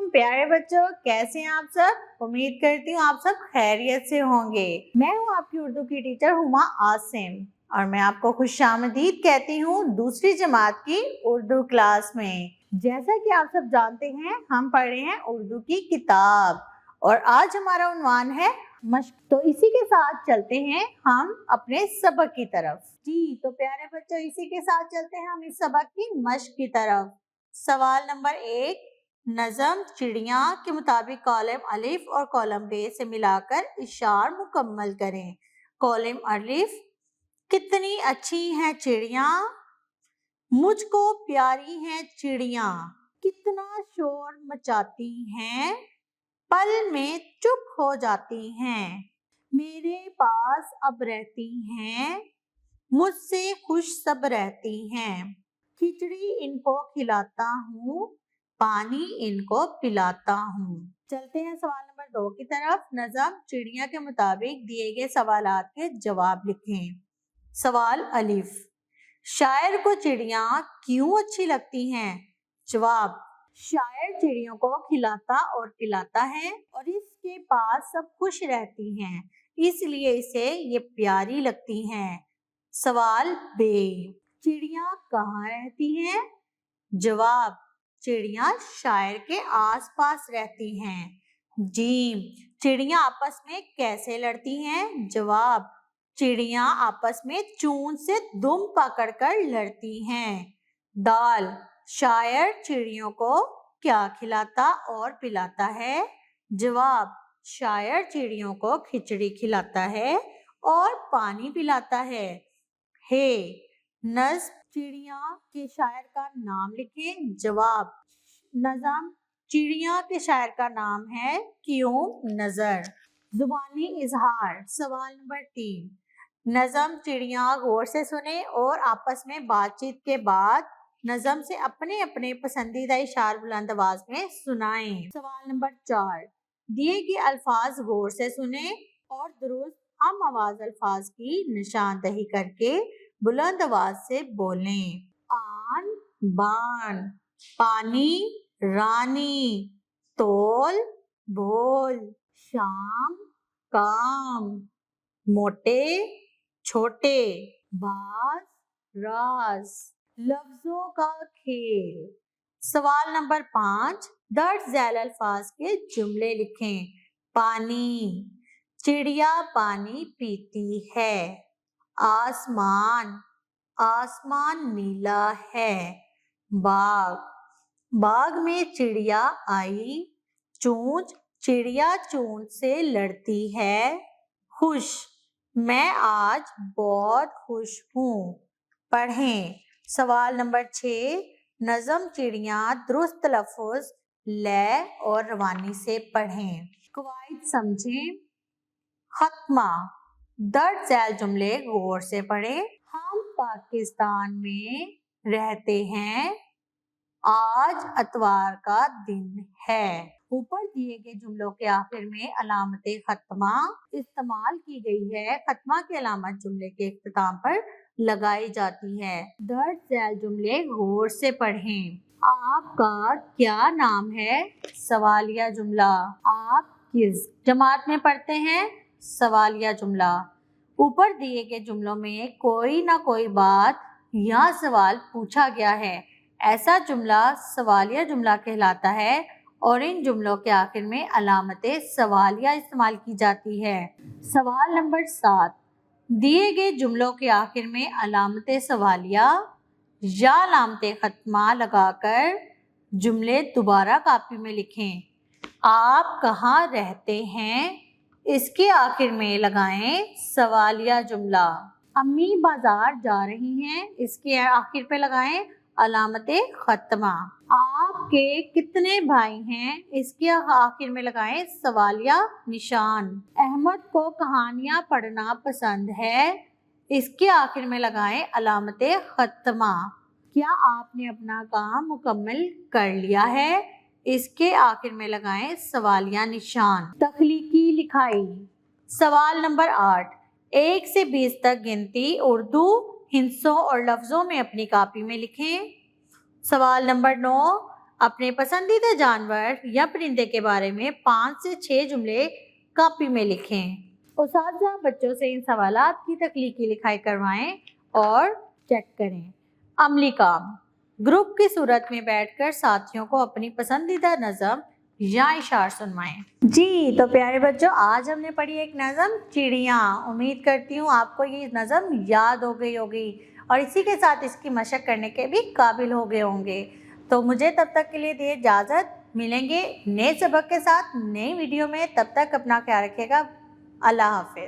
प्यारे बच्चों, कैसे हैं आप सब। उम्मीद करती हूँ आप सब खैरियत से होंगे। मैं हूँ आपकी उर्दू की टीचर हुमा आसिम और मैं आपको खुशामदीद कहती हूँ दूसरी जमात की उर्दू क्लास में। जैसा कि आप सब जानते हैं, हम पढ़ रहे हैं उर्दू की किताब और आज हमारा उन्वान है मश्क। तो इसी के साथ चलते हैं हम अपने सबक की तरफ। जी तो प्यारे बच्चों, इसी के साथ चलते हैं हम इस सबक की मश्क की तरफ। सवाल नंबर 1, नज़म चिड़िया के मुताबिक कॉलम अलिफ और कॉलम बे से मिलाकर इशार मुकम्मल करें। कॉलम अलिफ, कितनी अच्छी हैं चिड़िया, मुझको प्यारी हैं चिड़िया, कितना शोर मचाती हैं, पल में चुप हो जाती हैं, मेरे पास अब रहती हैं, मुझसे खुश सब रहती हैं, खिचड़ी इनको खिलाता हूँ, पानी इनको पिलाता हूँ। चलते हैं सवाल नंबर 2 की तरफ। नज़म चिड़िया के मुताबिक दिए गए सवालात के जवाब लिखें। सवाल अलिफ, शायर को चिड़िया क्यों अच्छी लगती हैं? जवाब, शायर चिड़ियों को खिलाता और पिलाता है और इसके पास सब खुश रहती हैं, इसलिए इसे ये प्यारी लगती हैं। सवाल बे, चिड़िया कहाँ रहती हैं? जवाब, चिड़िया शायर के आसपास रहती हैं। जीम, चिड़िया आपस में कैसे लड़ती हैं? जवाब, चिड़िया आपस में चून से दुम पकड़कर लड़ती हैं। दाल, शायर चिड़ियों को क्या खिलाता और पिलाता है? जवाब, शायर चिड़ियों को खिचड़ी खिलाता है और पानी पिलाता है। हे, नज़्म चिड़िया के शायर का नाम लिखें। जवाब, नज़म चिड़िया के शायर का नाम है क्यों नजर। जुबानी इजहार। सवाल नंबर 3, नज़म चिड़िया गौर से सुने और आपस में बातचीत के बाद नज़म से अपने अपने पसंदीदा इशार बुलंद आवाज में सुनाएं। सवाल नंबर 4, दिए गए अल्फाज गौर से सुने और दुरुस्त हम आवाज अल्फाज की निशानदही करके बुलंद आवाज से बोलें। आन बान, पानी रानी, तोल बोल, शाम काम, मोटे छोटे, बाज राज, लफ्जों का खेल। सवाल नंबर 5, दर्ज झैल अल्फाज के जुमले लिखें। पानी, चिड़िया पानी पीती है। आसमान, आसमान नीला है। बाग, बाग में चिड़िया आई। चूंच, चिड़िया चूंच से लड़ती है। खुश, मैं आज बहुत खुश हूँ। पढ़ें। सवाल नंबर 6, नज़म चिड़िया दुरुस्त लफ्ज, लय और रवानी से पढ़ें। कवायद समझें। खत्मा, दर्ज झैल जुमले गौर से पढ़ें। हम पाकिस्तान में रहते हैं, आज अतवार का दिन है। ऊपर दिए गए जुमलों के आखिर में अलामत खत्मा इस्तेमाल की गई है। खत्मा की अलामत जुमले के इख्तिताम पर लगाई जाती है। दर्ज झैल जुमले गौर से पढ़ें। आपका क्या नाम है? सवालिया जुमला। आप किस जमात में पढ़ते हैं? सवालिया जुमला। ऊपर दिए गए जुमलों में कोई ना कोई बात या सवाल पूछा गया है, ऐसा जुमला सवालिया जुमला कहलाता है और इन जुमलों के आखिर में अलामत सवालिया इस्तेमाल की जाती है। सवाल नंबर 7, दिए गए जुमलों के आखिर में अलामत सवालिया या अलामत खत्मा लगाकर जुमले दोबारा कापी में लिखें। आप कहाँ रहते हैं? इसके आखिर में लगाएं सवालिया जुमला। अम्मी बाजार जा रही हैं, इसके आखिर पे लगाएं अलामत खत्मा। आपके कितने भाई हैं? इसके आखिर में लगाएं सवालिया निशान। अहमद को कहानियां पढ़ना पसंद है, इसके आखिर में लगाएं अलामत खत्मा। क्या आपने अपना काम मुकम्मल कर लिया है? इसके आखिर में लगाएं सवालिया निशान। तख्लीकी लिखाई। सवाल नंबर 8, 1 से 20 तक गिनती उर्दू हिंसों और लफ्जों में अपनी कॉपी में लिखें। सवाल नंबर 9, अपने पसंदीदा जानवर या परिंदे के बारे में 5 से 6 जुमले कॉपी में लिखें। उस्ताद बच्चों से इन सवालात की तख्लीकी लिखाई करवाएं और चेक करें। अमली काम, ग्रुप की सूरत में बैठकर साथियों को अपनी पसंदीदा नज़म या इशार सुनवाएं। जी तो प्यारे बच्चों, आज हमने पढ़ी एक नज़म चिड़िया। उम्मीद करती हूँ आपको ये नज़म याद हो गई होगी और इसी के साथ इसकी मशक करने के भी काबिल हो गए होंगे। तो मुझे तब तक के लिए दिए इजाज़त। मिलेंगे नए सबक के साथ नई वीडियो में। तब तक अपना ख्याल रखिएगा। अल्लाह हाफिज़।